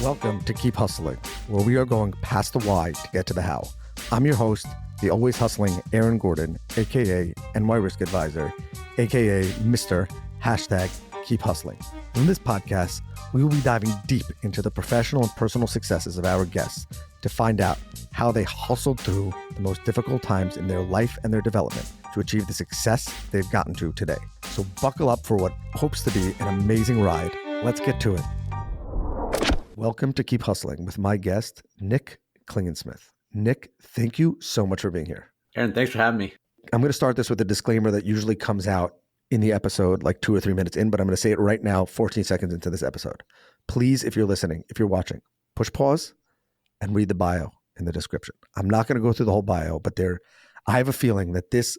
Welcome to Keep Hustling, where we are going past the why to get to the how. I'm your host, the always hustling Aaron Gordon, aka NY Risk Advisor, aka Mr. Keep Hustling. In this podcast, we will be diving deep into the professional and personal successes of our guests to find out how they hustled through the most difficult times in their life and their development to achieve the success they've gotten to today. So buckle up for what hopes to be an amazing ride. Let's get to it. Welcome to Keep Hustling with my guest, Nick Klingensmith. Nick, thank you so much for being here. Aaron, thanks for having me. I'm going to start this with a disclaimer that usually comes out in the episode like 2 or 3 minutes in, but I'm going to say it right now, 14 seconds into this episode. Please, if you're listening, if you're watching, push pause and read the bio in the description. I'm not going to go through the whole bio, but I have a feeling that this,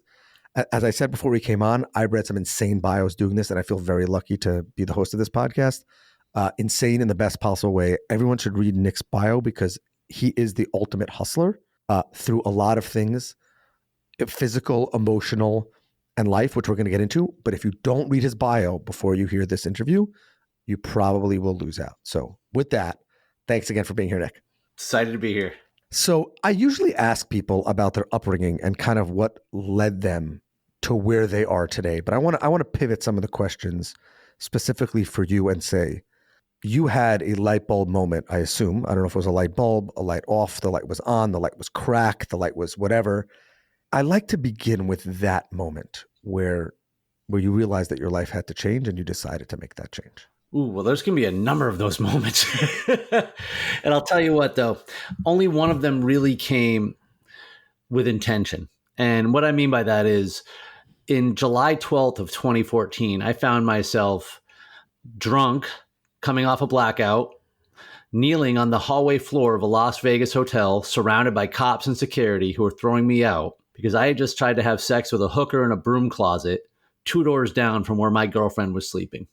as I said before we came on, I read some insane bios doing this, and I feel very lucky to be the host of this podcast. Insane in the best possible way. Everyone should read Nick's bio because he is the ultimate hustler through a lot of things, physical, emotional, and life, which we're going to get into. But if you don't read his bio before you hear this interview, you probably will lose out. So with that, thanks again for being here, Nick. Excited to be here. So I usually ask people about their upbringing and kind of what led them to where they are today. But I want to pivot some of the questions specifically for you and say, you had a light bulb moment, I assume. I don't know if it was a light bulb, a light off, the light was on, the light was cracked, the light was whatever. I like to begin with that moment where you realized that your life had to change and you decided to make that change. Ooh, well, there's going to be a number of those moments. And I'll tell you what, though, only one of them really came with intention. And what I mean by that is in July 12th of 2014, I found myself drunk, coming off a blackout, kneeling on the hallway floor of a Las Vegas hotel, surrounded by cops and security who were throwing me out because I had just tried to have sex with a hooker in a broom closet 2 doors down from where my girlfriend was sleeping.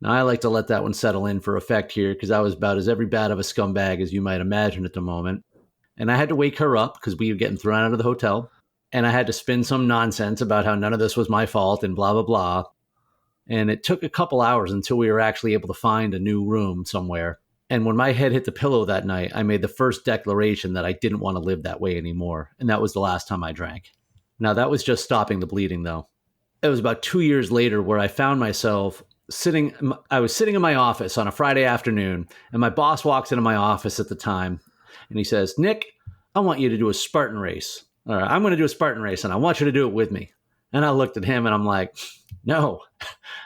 Now, I like to let that one settle in for effect here because I was about as every bad of a scumbag as you might imagine at the moment. And I had to wake her up because we were getting thrown out of the hotel. And I had to spin some nonsense about how none of this was my fault and blah, blah, blah. And it took a couple hours until we were actually able to find a new room somewhere. And when my head hit the pillow that night, I made the first declaration that I didn't want to live that way anymore. And that was the last time I drank. Now, that was just stopping the bleeding, though. It was about 2 years later where I found myself I was sitting in my office on a Friday afternoon, and my boss walks into my office at the time, and he says, "Nick, I want you to do a Spartan race. All right, I'm going to do a Spartan race, and I want you to do it with me." And I looked at him, and I'm like, no.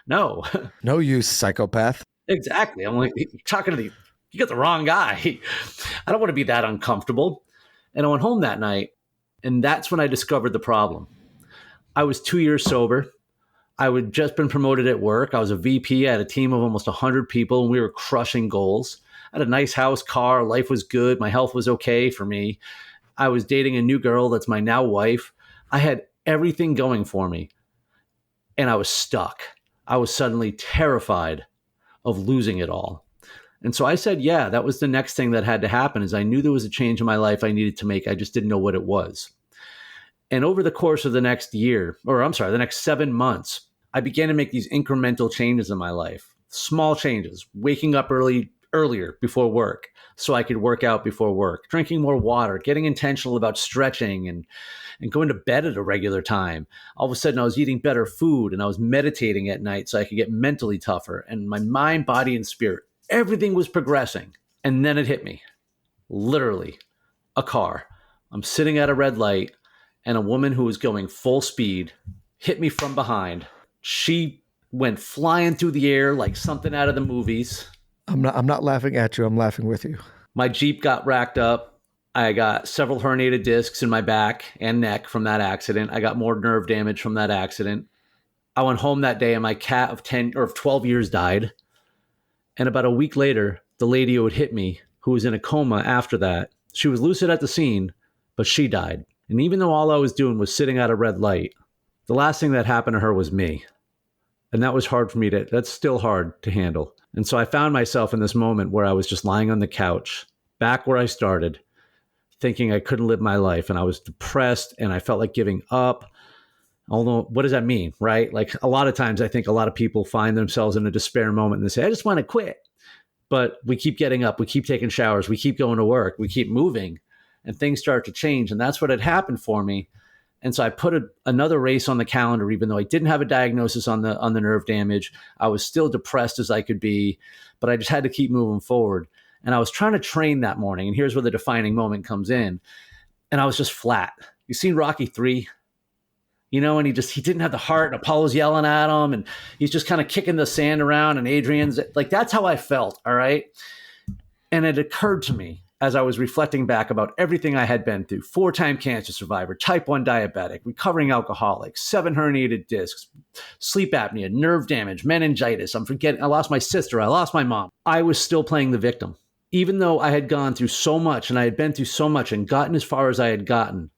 No, you psychopath. Exactly. I'm like, you got the wrong guy. I don't want to be that uncomfortable. And I went home that night, and that's when I discovered the problem. I was 2 years sober. I had just been promoted at work. I was a VP. I had a team of almost 100 people, and we were crushing goals. I had a nice house, car. Life was good. My health was okay for me. I was dating a new girl that's my now wife. I had everything going for me, and I was stuck. I was suddenly terrified of losing it all. And so I said, yeah, that was the next thing that had to happen is I knew there was a change in my life I needed to make. I just didn't know what it was. And over the course of the next the next 7 months, I began to make these incremental changes in my life, small changes, waking up earlier before work so I could work out before work, drinking more water, getting intentional about stretching and going to bed at a regular time. All of a sudden I was eating better food and I was meditating at night so I could get mentally tougher, and my mind, body, and spirit, everything was progressing. And then it hit me, literally a car. I'm sitting at a red light and a woman who was going full speed hit me from behind. She went flying through the air like something out of the movies. I'm not laughing at you. I'm laughing with you. My Jeep got racked up. I got several herniated discs in my back and neck from that accident. I got more nerve damage from that accident. I went home that day and my cat of 12 years died. And about a week later, the lady who had hit me, who was in a coma after that, she was lucid at the scene, but she died. And even though all I was doing was sitting at a red light, the last thing that happened to her was me. And that was hard for me that's still hard to handle. And so I found myself in this moment where I was just lying on the couch, back where I started, thinking I couldn't live my life. And I was depressed and I felt like giving up. Although, what does that mean, right? Like a lot of times I think a lot of people find themselves in a despair moment and they say, I just want to quit. But we keep getting up, we keep taking showers, we keep going to work, we keep moving, and things start to change. And that's what had happened for me. And so I put another race on the calendar, even though I didn't have a diagnosis on the nerve damage. I was still depressed as I could be, but I just had to keep moving forward. And I was trying to train that morning. And here's where the defining moment comes in. And I was just flat. You seen Rocky 3? And he didn't have the heart, and Apollo's yelling at him, and he's just kind of kicking the sand around, and Adrian's like, that's how I felt. All right. And it occurred to me as I was reflecting back about everything I had been through: 4-time cancer survivor, type 1 diabetic, recovering alcoholic, 7 herniated discs, sleep apnea, nerve damage, meningitis. I lost my sister. I lost my mom. I was still playing the victim. Even though I had gone through so much and I had been through so much and gotten as far as I had gotten,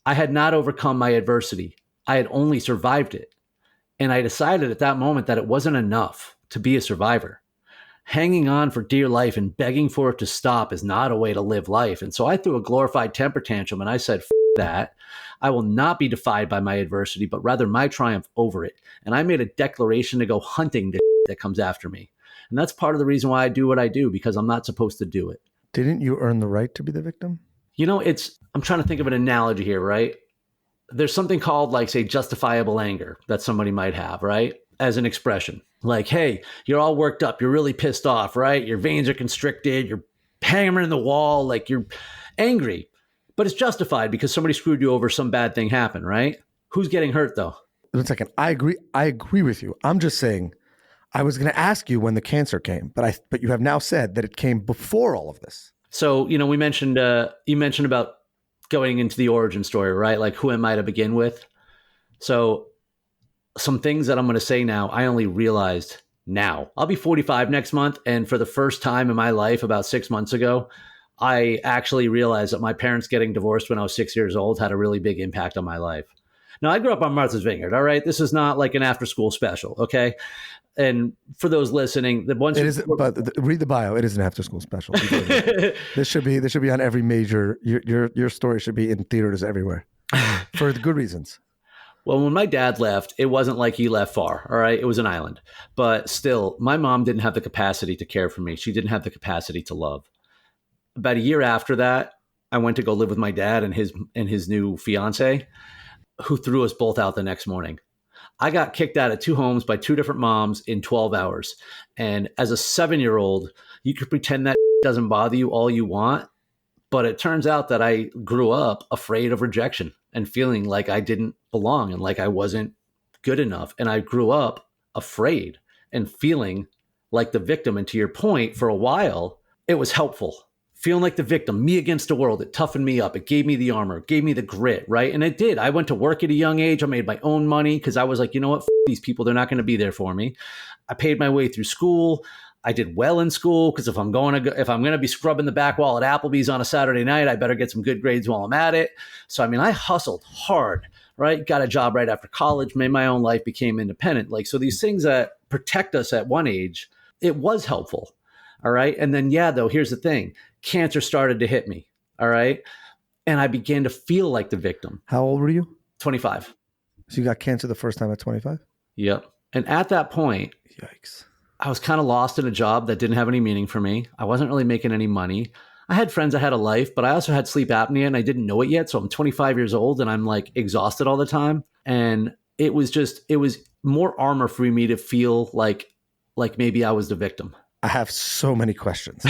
I had not overcome my adversity. I had only survived it. And I decided at that moment that it wasn't enough to be a survivor. Hanging on for dear life and begging for it to stop is not a way to live life. And so I threw a glorified temper tantrum and I said, that. I will not be defied by my adversity, but rather my triumph over it. And I made a declaration to go hunting the that comes after me. And that's part of the reason why I do what I do, because I'm not supposed to do it. Didn't you earn the right to be the victim? I'm trying to think of an analogy here, right? There's something called, like, say, justifiable anger that somebody might have, right? As an expression. Like, hey, you're all worked up. You're really pissed off, right? Your veins are constricted. You're hammering the wall. Like, you're angry. But it's justified because somebody screwed you over. Some bad thing happened, right? Who's getting hurt, though? 1 second. I agree with you. I'm just saying, I was going to ask you when the cancer came, but you have now said that it came before all of this. So, we mentioned, you mentioned about going into the origin story, right? Like, who am I to begin with? So some things that I'm going to say now, I only realized now. I'll be 45 next month. And for the first time in my life, about 6 months ago, I actually realized that my parents getting divorced when I was 6 years old had a really big impact on my life. Now, I grew up on Martha's Vineyard, all right? This is not like an after-school special, okay? And for those listening, but read the bio. It is an after-school special. This should be on every major. Your story should be in theaters everywhere, for good reasons. Well, when my dad left, it wasn't like he left far, all right? It was an island. But still, my mom didn't have the capacity to care for me. She didn't have the capacity to love. About a year after that, I went to go live with my dad and his new fiance, who threw us both out the next morning. I got kicked out of 2 homes by 2 different moms in 12 hours. And as a 7-year-old, you could pretend that doesn't bother you all you want. But it turns out that I grew up afraid of rejection and feeling like I didn't belong and like I wasn't good enough. And I grew up afraid and feeling like the victim. And to your point, for a while, it was helpful. Feeling like the victim, me against the world, it toughened me up. It gave me the armor, it gave me the grit, right? And it did. I went to work at a young age. I made my own money because I was like, you know what? These people, they're not going to be there for me. I paid my way through school. I did well in school because if I'm going to be scrubbing the back wall at Applebee's on a Saturday night, I better get some good grades while I'm at it. So, I hustled hard, right? Got a job right after college, made my own life, became independent. So these things that protect us at one age, it was helpful. All right. And then, here's the thing. Cancer started to hit me. All right. And I began to feel like the victim. How old were you? 25. So you got cancer the first time at 25? Yep. And at that point, yikes, I was kind of lost in a job that didn't have any meaning for me. I wasn't really making any money. I had friends, I had a life, but I also had sleep apnea and I didn't know it yet. So I'm 25 years old and I'm like exhausted all the time. And it was more armor for me to feel like maybe I was the victim. I have so many questions,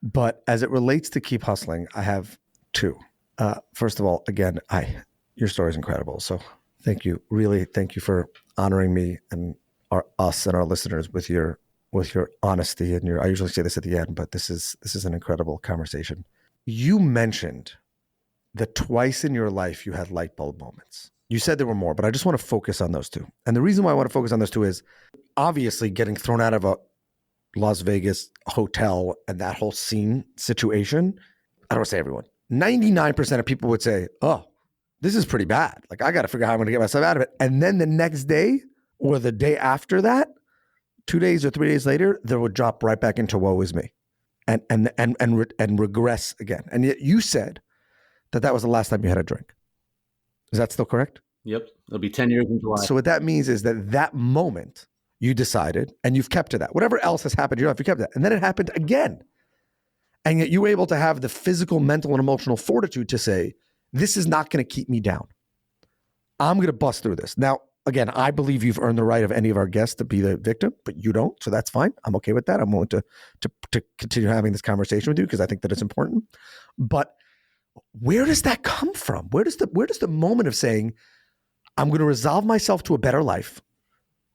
but as it relates to keep hustling, I have 2. First of all, again, your story is incredible. So thank you. Really, thank you for honoring me and us and our listeners with your honesty and I usually say this at the end, but this is an incredible conversation. You mentioned that twice in your life you had light bulb moments. You said there were more, but I just want to focus on those 2. And the reason why I want to focus on those 2 is obviously getting thrown out of a Las Vegas hotel and that whole scene situation. I don't want to say everyone. 99% of people would say, oh, this is pretty bad. Like, I got to figure out how I'm going to get myself out of it. And then the next day or the day after that, 2 days or 3 days later, they would drop right back into woe is me and regress again. And yet you said that was the last time you had a drink. Is that still correct? Yep. It'll be 10 years in July. So what that means is that moment You decided, and you've kept to that. Whatever else has happened in your life, you kept that. And then it happened again. And yet you were able to have the physical, mental, and emotional fortitude to say, this is not going to keep me down. I'm going to bust through this. Now, again, I believe you've earned the right of any of our guests to be the victim, but you don't. So that's fine. I'm okay with that. I'm willing to continue having this conversation with you because I think that it's important. But where does that come from? Where does the moment of saying, I'm going to resolve myself to a better life?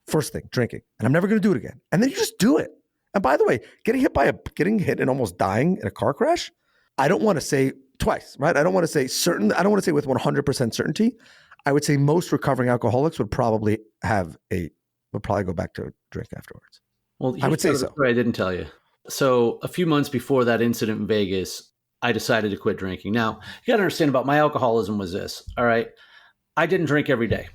First thing, drinking. And I'm never going to do it again. And then you just do it. And by the way, getting hit and almost dying in a car crash, I don't want to say twice, right? I don't want to say certain. I don't want to say with 100% certainty. I would say most recovering alcoholics would probably go back to a drink afterwards. Well, I would say so. I didn't tell you. So a few months before that incident in Vegas, I decided to quit drinking. Now, you got to understand about my alcoholism was this, all right? I didn't drink every day.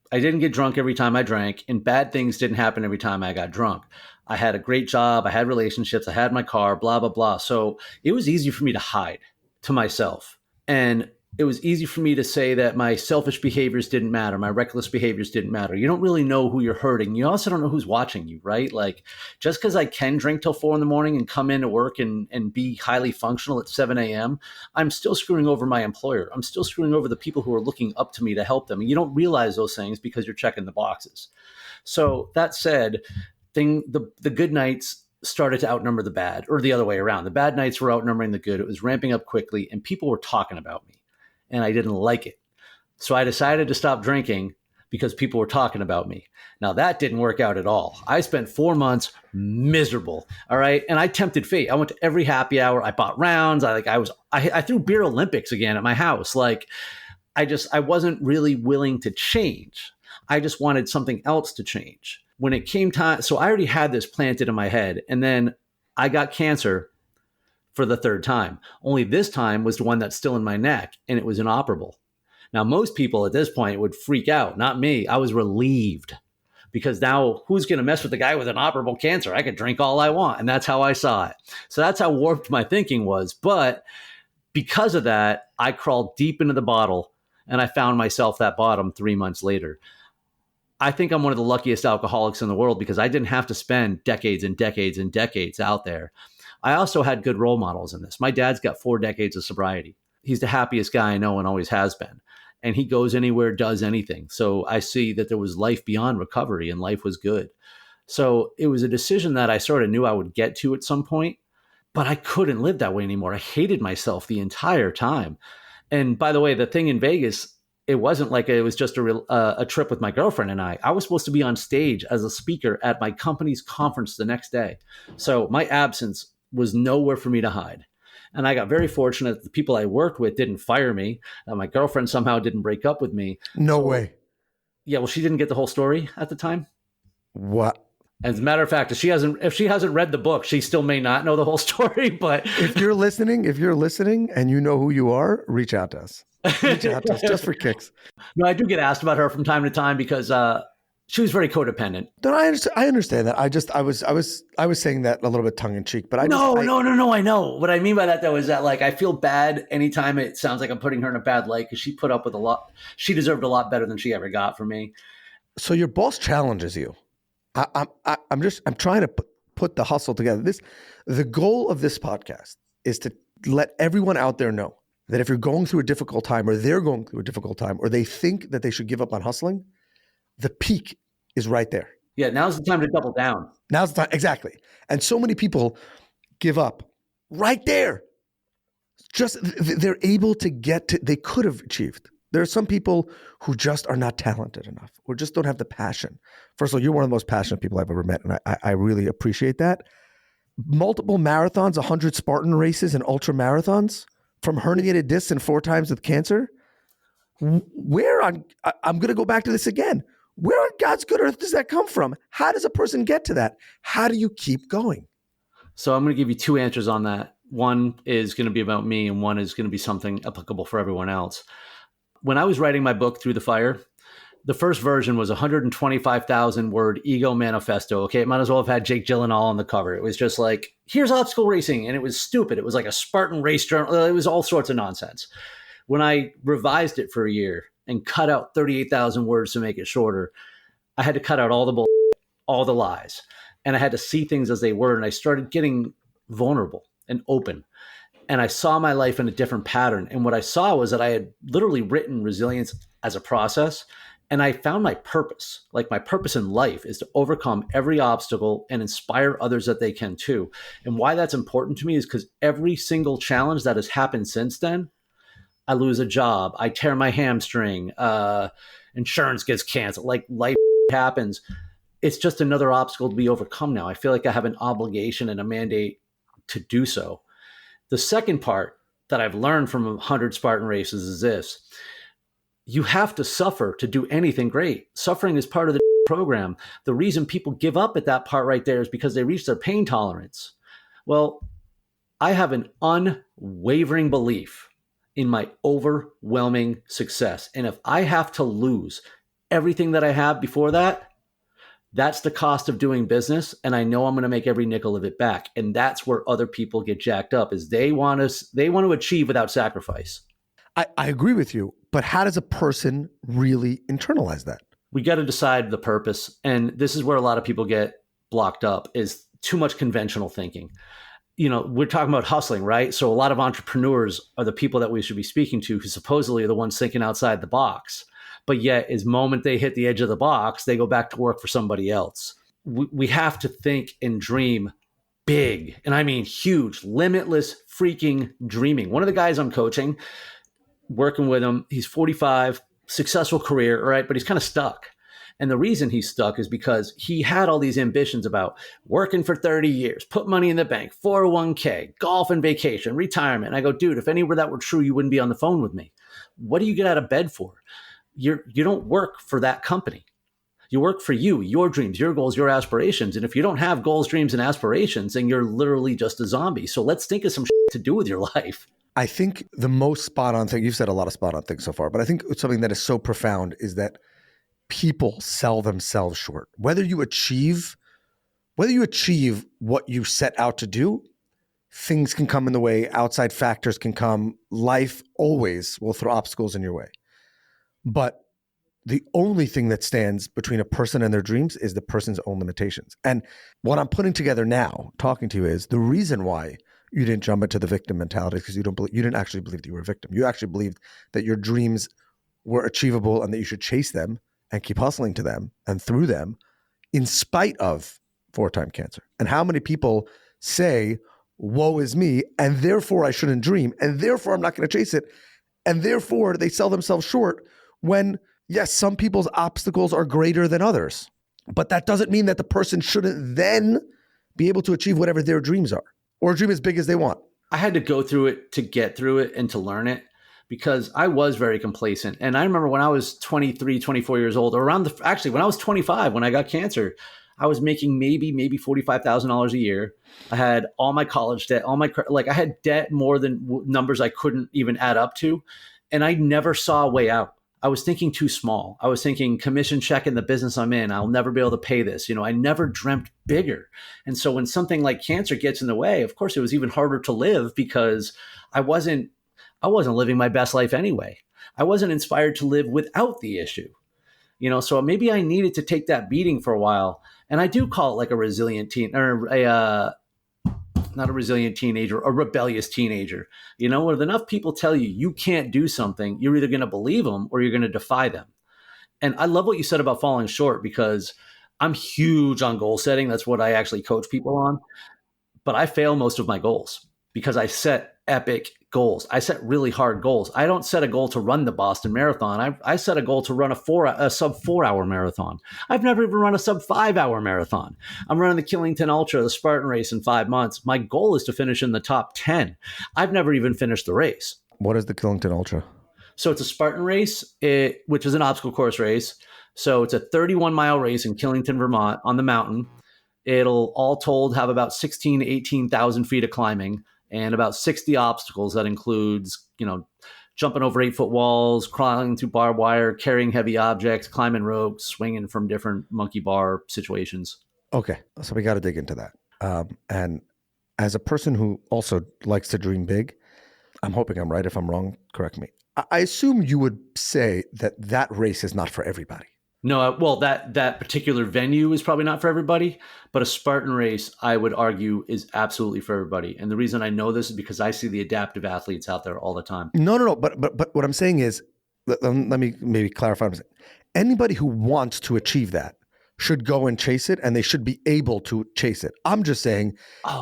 I didn't get drunk every time I drank, and bad things didn't happen every time I got drunk. I had a great job. I had relationships. I had my car, blah, blah, blah. So it was easy for me to hide to myself. And it was easy for me to say that my selfish behaviors didn't matter. My reckless behaviors didn't matter. You don't really know who you're hurting. You also don't know who's watching you, right? Like, just because I can drink till 4 a.m. and come into work and be highly functional at 7 a.m., I'm still screwing over my employer. I'm still screwing over the people who are looking up to me to help them. And you don't realize those things because you're checking the boxes. So that said, the good nights started to outnumber the bad, or the other way around. The bad nights were outnumbering the good. It was ramping up quickly, and people were talking about me. And I didn't like it. So I decided to stop drinking because people were talking about me. Now that didn't work out at all. I spent 4 months miserable. All right. And I tempted fate. I went to every happy hour. I bought rounds. I threw beer Olympics again at my house. Like I wasn't really willing to change. I just wanted something else to change. When it came time, so I already had this planted in my head. And then I got cancer for the third time. Only this time was the one that's still in my neck, and it was inoperable. Now, most people at this point would freak out. Not me. I was relieved because now who's going to mess with the guy with inoperable cancer? I could drink all I want. And that's how I saw it. So that's how warped my thinking was. But because of that, I crawled deep into the bottle, and I found myself that bottom 3 months later. I think I'm one of the luckiest alcoholics in the world because I didn't have to spend decades and decades and decades out there. I also had good role models in this. My dad's got 4 decades of sobriety. He's the happiest guy I know and always has been. And he goes anywhere, does anything. So I see that there was life beyond recovery and life was good. So it was a decision that I sort of knew I would get to at some point, but I couldn't live that way anymore. I hated myself the entire time. And by the way, the thing in Vegas, it wasn't like it was just a trip with my girlfriend and I. I was supposed to be on stage as a speaker at my company's conference the next day. So my absence was nowhere for me to hide. And I got very fortunate that the people I worked with didn't fire me. My girlfriend somehow didn't break up with me. No way. Yeah, well, she didn't get the whole story at the time. What? As a matter of fact, if she hasn't read the book, she still may not know the whole story. But if you're listening and you know who you are, reach out to us. Reach out to us just for kicks. No, I do get asked about her from time to time because she was very codependent. No, I understand that. I was saying that a little bit tongue in cheek, but No, I know. What I mean by that though is that like I feel bad anytime it sounds like I'm putting her in a bad light because she put up with a lot. She deserved a lot better than she ever got from me. So your boss challenges you. I'm trying to put the hustle together. The goal of this podcast is to let everyone out there know that if you're going through a difficult time, or they're going through a difficult time, or they think that they should give up on hustling, the peak is right there. Yeah, now's the time to double down. Now's the time, exactly. And so many people give up right there. Just they're able to get to, they could have achieved. There are some people who just are not talented enough, or just don't have the passion. First of all, you're one of the most passionate people I've ever met, and I really appreciate that. Multiple marathons, 100 Spartan races and ultra marathons, from herniated discs and 4 times with cancer. I'm going to go back to this again. Where on God's good earth does that come from? How does a person get to that? How do you keep going? So I'm going to give you 2 answers on that. One is going to be about me, and one is going to be something applicable for everyone else. When I was writing my book, Through the Fire, the first version was a 125,000 word ego manifesto. Okay, it might as well have had Jake Gyllenhaal on the cover. It was just like, here's obstacle racing. And it was stupid. It was like a Spartan race journal. It was all sorts of nonsense. When I revised it for a year and cut out 38,000 words to make it shorter, I had to cut out all the bull. all the lies. And I had to see things as they were. And I started getting vulnerable and open. And I saw my life in a different pattern. And what I saw was that I had literally written resilience as a process. And I found my purpose. Like, my purpose in life is to overcome every obstacle and inspire others that they can too. And why that's important to me is because every single challenge that has happened since then, I lose a job, I tear my hamstring, insurance gets canceled, like, life happens. It's just another obstacle to be overcome now. I feel like I have an obligation and a mandate to do so. The second part that I've learned from 100 Spartan races is this: you have to suffer to do anything great. Suffering is part of the program. The reason people give up at that part right there is because they reach their pain tolerance. Well, I have an unwavering belief in my overwhelming success. And if I have to lose everything that I have before that, that's the cost of doing business. And I know I'm going to make every nickel of it back. And that's where other people get jacked up, is they want to achieve without sacrifice. I agree with you, but how does a person really internalize that? We got to decide the purpose. And this is where a lot of people get blocked up, is too much conventional thinking. We're talking about hustling, right? So a lot of entrepreneurs are the people that we should be speaking to, who supposedly are the ones thinking outside the box. But yet, as moment they hit the edge of the box, they go back to work for somebody else. We have to think and dream big. And I mean huge, limitless freaking dreaming. One of the guys I'm coaching, working with him, he's 45, successful career, all right, but he's kind of stuck. And the reason he's stuck is because he had all these ambitions about working for 30 years, put money in the bank, 401k, golf and vacation, retirement. And I go, dude, if any of that were true, you wouldn't be on the phone with me. What do you get out of bed for? You don't work for that company. You work for you, your dreams, your goals, your aspirations. And if you don't have goals, dreams, and aspirations, then you're literally just a zombie. So let's think of some shit to do with your life. I think the most spot on thing, you've said a lot of spot on things so far, but I think something that is so profound is that people sell themselves short. Whether you achieve what you set out to do, things can come in the way, outside factors can come. Life always will throw obstacles in your way. But the only thing that stands between a person and their dreams is the person's own limitations. And what I'm putting together now, talking to you, is the reason why you didn't jump into the victim mentality, because you didn't actually believe that you were a victim. You actually believed that your dreams were achievable and that you should chase them and keep hustling to them and through them, in spite of 4-time cancer. And how many people say, woe is me, and therefore I shouldn't dream, and therefore I'm not going to chase it, and therefore they sell themselves short, when, yes, some people's obstacles are greater than others. But that doesn't mean that the person shouldn't then be able to achieve whatever their dreams are, or dream as big as they want. I had to go through it to get through it and to learn it, because I was very complacent. And I remember when I was 23, 24 years old, or actually when I was 25, when I got cancer, I was making maybe $45,000 a year. I had all my college debt, I had debt more than numbers I couldn't even add up to. And I never saw a way out. I was thinking too small. I was thinking commission check in the business I'm in, I'll never be able to pay this. I never dreamt bigger. And so when something like cancer gets in the way, of course, it was even harder to live, because I wasn't living my best life anyway. I wasn't inspired to live without the issue. So maybe I needed to take that beating for a while. And I do call it like a resilient teen, or not a resilient teenager, a rebellious teenager. Where enough people tell you you can't do something, you're either going to believe them or you're going to defy them. And I love what you said about falling short, because I'm huge on goal setting. That's what I actually coach people on. But I fail most of my goals because I set epic goals. I set really hard goals. I don't set a goal to run the Boston Marathon. I set a goal to run a sub 4-hour marathon. I've never even run a sub 5-hour marathon. I'm running the Killington Ultra, the Spartan race, in 5 months. My goal is to finish in the top 10. I've never even finished the race. What is the Killington Ultra? So it's a Spartan race, which is an obstacle course race. So it's a 31-mile race in Killington, Vermont, on the mountain. It'll all told have about 16,000 to 18,000 feet of climbing and about 60 obstacles. That includes, jumping over 8-foot walls, crawling through barbed wire, carrying heavy objects, climbing ropes, swinging from different monkey bar situations. Okay, so we got to dig into that. And as a person who also likes to dream big, I'm hoping I'm right. If I'm wrong, correct me. I assume you would say that race is not for everybody. No, well, that particular venue is probably not for everybody, but a Spartan race, I would argue, is absolutely for everybody. And the reason I know this is because I see the adaptive athletes out there all the time. No. But what I'm saying is, let me maybe clarify what I'm saying. Anybody who wants to achieve that should go and chase it, and they should be able to chase it. I'm just saying,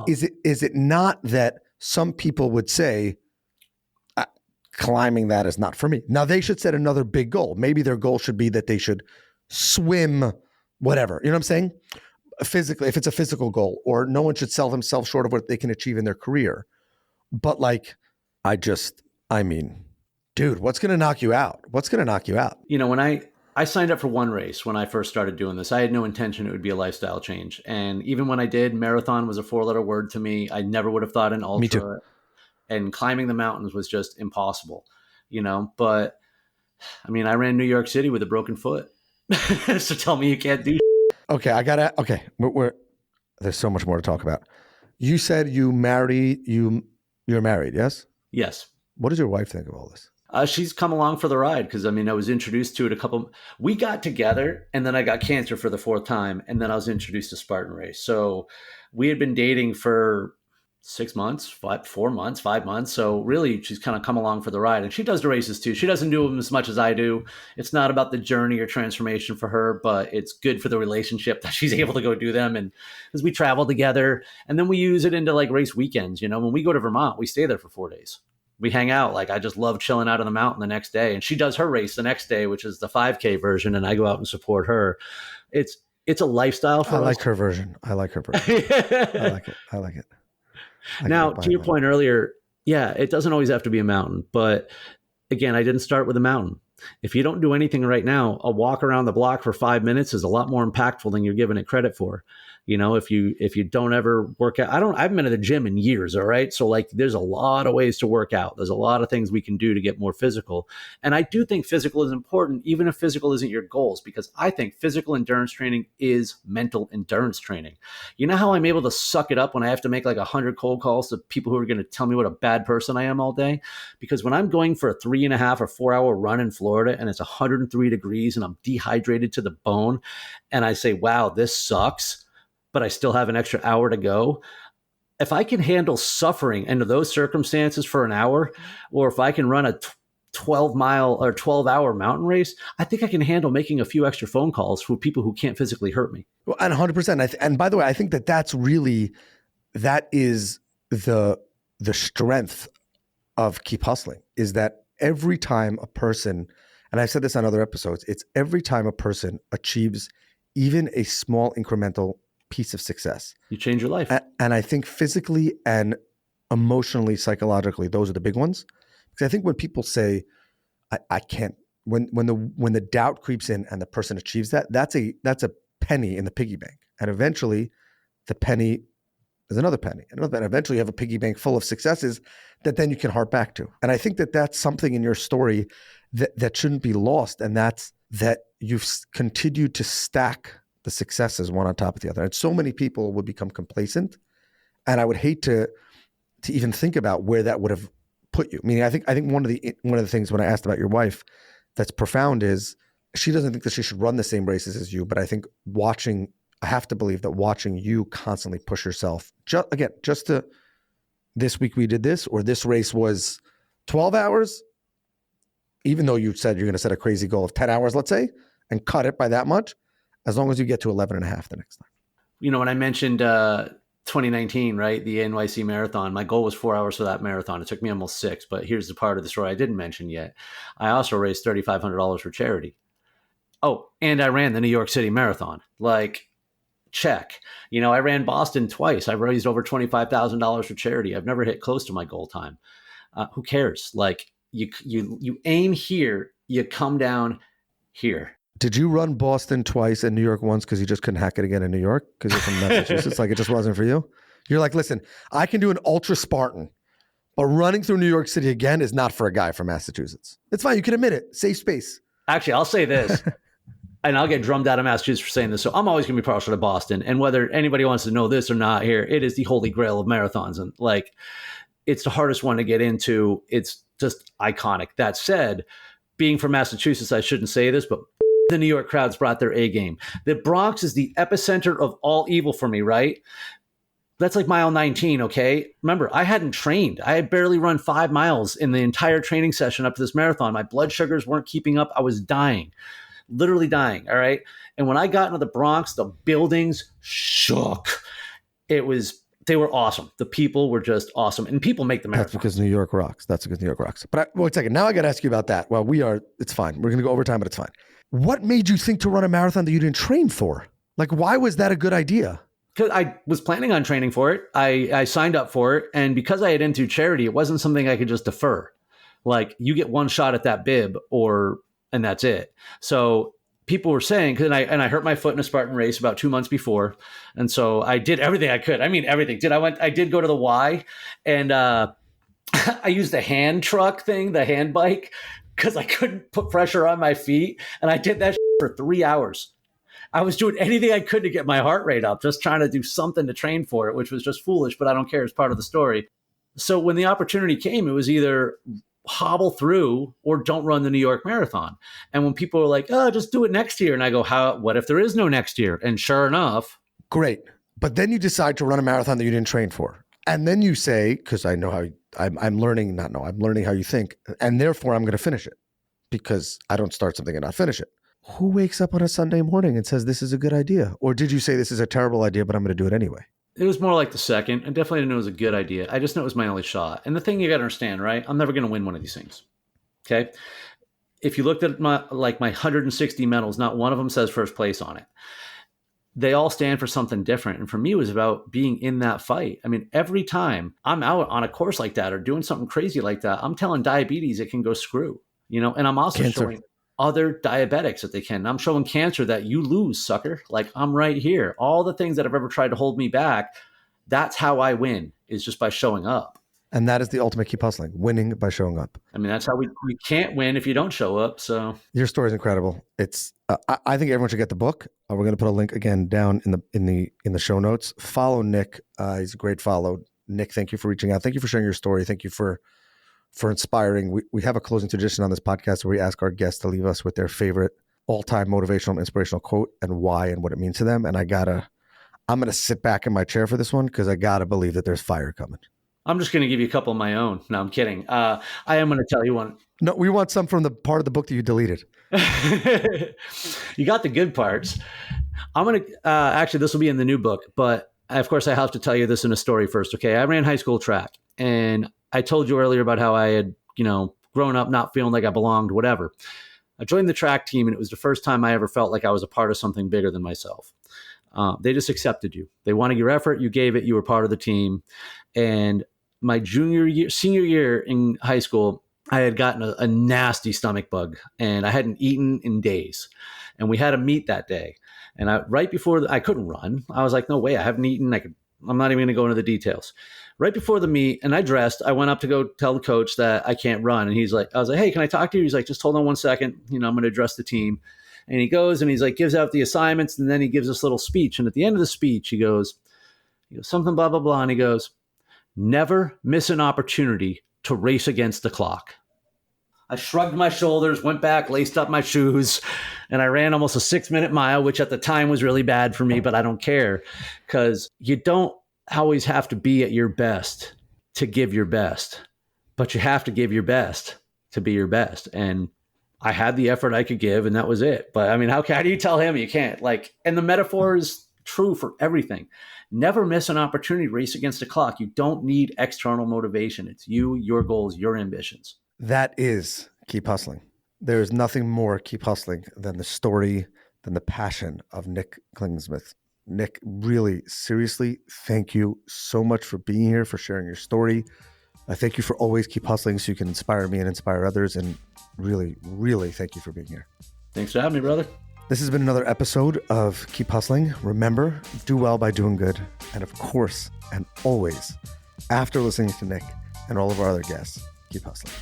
is it not that some people would say, climbing that is not for me. Now they should set another big goal. Maybe their goal should be that they should swim, whatever. You know what I'm saying? Physically, if it's a physical goal, or no one should sell themselves short of what they can achieve in their career. But like, I mean, dude, what's going to knock you out? What's going to knock you out? You know, when I signed up for one race when I first started doing this, I had no intention it would be a lifestyle change. And even when I did, marathon was a 4-letter word to me. I never would have thought an ultra. Me too. And climbing the mountains was just impossible, you know. But I mean, I ran New York City with a broken foot. So tell me you can't do. Okay, there's so much more to talk about. You said you're married, yes? Yes. What does your wife think of all this? She's come along for the ride because, I mean, I was introduced to it we got together, and then I got cancer for the 4th time, and then I was introduced to Spartan Race. So we had been dating for 6 months, 4 months, 5 months. So really, she's kind of come along for the ride. And she does the races too. She doesn't do them as much as I do. It's not about the journey or transformation for her, but it's good for the relationship that she's able to go do them. And as we travel together, and then we use it into like race weekends. You know, when we go to Vermont, we stay there for 4 days. We hang out. Like, I just love chilling out on the mountain the next day. And she does her race the next day, which is the 5K version. And I go out and support her. It's a lifestyle for us. I like her version. I like it. Now, to your point earlier, yeah, it doesn't always have to be a mountain. But again, I didn't start with a mountain. If you don't do anything right now, a walk around the block for 5 minutes is a lot more impactful than you're giving it credit for. You know, if you don't ever work out, I haven't been to the gym in years. All right. So like, there's a lot of ways to work out. There's a lot of things we can do to get more physical. And I do think physical is important, even if physical isn't your goals, because I think physical endurance training is mental endurance training. You know how I'm able to suck it up when I have to make like 100 cold calls to people who are going to tell me what a bad person I am all day? Because when I'm going for a 3.5 or 4 hour run in Florida and it's 103 degrees and I'm dehydrated to the bone, and I say, wow, this sucks, but I still have an extra hour to go. If I can handle suffering under those circumstances for an hour, or if I can run a 12-mile or 12-hour mountain race, I think I can handle making a few extra phone calls for people who can't physically hurt me. Well, and 100%. And by the way, I think that is the strength of Keep Hustling, is that every time a person, and I've said this on other episodes, it's every time a person achieves even a small incremental piece of success, you change your life. And I think physically and emotionally, psychologically, those are the big ones. Because I think when people say, I can't, when the doubt creeps in and the person achieves that, that's a penny in the piggy bank. And eventually the penny is another penny. And eventually you have a piggy bank full of successes that then you can harp back to. And I think that that's something in your story that shouldn't be lost. And that's that you've continued to stack the successes one on top of the other. And so many people would become complacent. And I would hate to even think about where that would have put you. Meaning, I think one of the things when I asked about your wife that's profound is she doesn't think that she should run the same races as you. But I think I have to believe that watching you constantly push yourself, just to this week we did this, or this race was 12 hours, even though you said you're going to set a crazy goal of 10 hours, let's say, and cut it by that much, as long as you get to 11 and a half the next time. You know, when I mentioned 2019, right, the NYC marathon, my goal was 4 hours for that marathon. It took me almost 6, but here's the part of the story I didn't mention yet. I also raised $3,500 for charity. Oh, and I ran the New York City Marathon. Like, check. You know, I ran Boston twice. I raised over $25,000 for charity. I've never hit close to my goal time. Who cares? Like, you aim here, you come down here. Did you run Boston twice and New York once because you just couldn't hack it again in New York because you're from Massachusetts? Like, it just wasn't for you? You're like, listen, I can do an ultra Spartan, but running through New York City again is not for a guy from Massachusetts. It's fine. You can admit it. Safe space. Actually, I'll say this, and I'll get drummed out of Massachusetts for saying this. So I'm always going to be partial to Boston. And whether anybody wants to know this or not here, it is the holy grail of marathons. And like, it's the hardest one to get into. It's just iconic. That said, being from Massachusetts, I shouldn't say this, but the New York crowds brought their A game. The Bronx is the epicenter of all evil for me, right? That's like mile 19, okay? Remember, I hadn't trained. I had barely run 5 miles in the entire training session up to this marathon. My blood sugars weren't keeping up. I was dying, literally dying, all right? And when I got into the Bronx, the buildings shook. They were awesome. The people were just awesome. And people make the marathon. That's because New York rocks. That's because New York rocks. But wait a second. Now I got to ask you about that. Well, it's fine. We're going to go overtime, but it's fine. What made you think to run a marathon that you didn't train for? Like, why was that a good idea? Because I was planning on training for it. I signed up for it. And because I had into charity, it wasn't something I could just defer. Like, you get one shot at that bib and that's it. So people were saying, and I hurt my foot in a Spartan race about 2 months before. And so I did everything I could. I mean, everything. I did go to the Y, and I used the hand truck thing, the hand bike, because I couldn't put pressure on my feet. And I did that for 3 hours. I was doing anything I could to get my heart rate up, just trying to do something to train for it, which was just foolish, but I don't care. It's part of the story. So when the opportunity came, it was either hobble through or don't run the New York Marathon. And when people were like, oh, just do it next year. And I go, what if there is no next year? And sure enough. Great. But then you decide to run a marathon that you didn't train for. And then you say, because I know how I'm learning how you think. And therefore I'm going to finish it because I don't start something and not finish it. Who wakes up on a Sunday morning and says, this is a good idea? Or did you say this is a terrible idea, but I'm going to do it anyway? It was more like the second. I definitely didn't know it was a good idea. I just know it was my only shot. And the thing you got to understand, right? I'm never going to win one of these things. Okay. If you looked at my 160 medals, not one of them says first place on it. They all stand for something different. And for me, it was about being in that fight. I mean, every time I'm out on a course like that or doing something crazy like that, I'm telling diabetes it can go screw, and I'm also showing other diabetics that they can. I'm showing cancer that you lose, sucker. Like, I'm right here. All the things that have ever tried to hold me back, that's how I win, is just by showing up. And that is the ultimate keep hustling, winning by showing up. I mean, that's how we can't win if you don't show up. So your story is incredible. It's I think everyone should get the book. We're going to put a link again down in the show notes. Follow Nick. He's a great follow. Nick, thank you for reaching out. Thank you for sharing your story. Thank you for inspiring. We have a closing tradition on this podcast where we ask our guests to leave us with their favorite all-time motivational, inspirational quote and why and what it means to them. And I'm going to sit back in my chair for this one because I got to believe that there's fire coming. I'm just going to give you a couple of my own. No, I'm kidding. I am going to tell you one. No, we want some from the part of the book that you deleted. You got the good parts. I'm going to, actually, this will be in the new book, but of course I have to tell you this in a story first. Okay. I ran high school track, and I told you earlier about how I had, grown up not feeling like I belonged, whatever. I joined the track team, and it was the first time I ever felt like I was a part of something bigger than myself. They just accepted you. They wanted your effort. You gave it. You were part of the team. And my senior year in high school, I had gotten a nasty stomach bug, and I hadn't eaten in days. And we had a meet that day. And right before I couldn't run, I was like, no way, I haven't eaten. I'm not even going to go into the details. Right before the meet, and I dressed, I went up to go tell the coach that I can't run. And I was like, hey, can I talk to you? He's like, just hold on 1 second. I'm going to address the team. And he goes and he's like, gives out the assignments. And then he gives this little speech. And at the end of the speech, he goes something, blah, blah, blah. And he goes, never miss an opportunity to race against the clock. I shrugged my shoulders, went back, laced up my shoes, and I ran almost a 6-minute mile, which at the time was really bad for me, but I don't care, because you don't always have to be at your best to give your best, but you have to give your best to be your best. And I had the effort I could give, and that was it. But I mean, how do you tell him you can't? And the metaphor is true for everything. Never miss an opportunity to race against the clock. You don't need external motivation. It's you, your goals, your ambitions. That is keep hustling. There is nothing more keep hustling than the story, than the passion of Nick Klingensmith. Nick, really, seriously, thank you so much for being here, for sharing your story. I thank you for always keep hustling so you can inspire me and inspire others. And really, really thank you for being here. Thanks for having me, brother. This has been another episode of Keep Hustling. Remember, do well by doing good. And of course, and always, after listening to Nick and all of our other guests, keep hustling.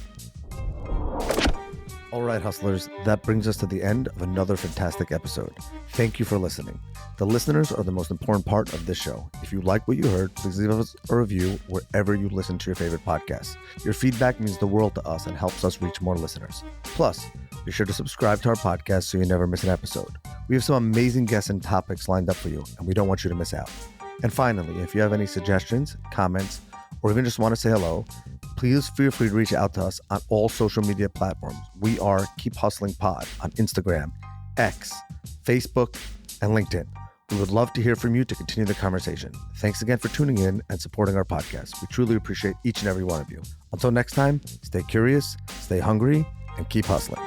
All right, hustlers, that brings us to the end of another fantastic episode. Thank you for listening. The listeners are the most important part of this show. If you like what you heard, please leave us a review wherever you listen to your favorite podcasts. Your feedback means the world to us and helps us reach more listeners. Plus, be sure to subscribe to our podcast so you never miss an episode. We have some amazing guests and topics lined up for you, and we don't want you to miss out. And finally, if you have any suggestions, comments, or even just want to say hello, please feel free to reach out to us on all social media platforms. We are Keep Hustling Pod on Instagram, X, Facebook, and LinkedIn. We would love to hear from you to continue the conversation. Thanks again for tuning in and supporting our podcast. We truly appreciate each and every one of you. Until next time, stay curious, stay hungry, and keep hustling.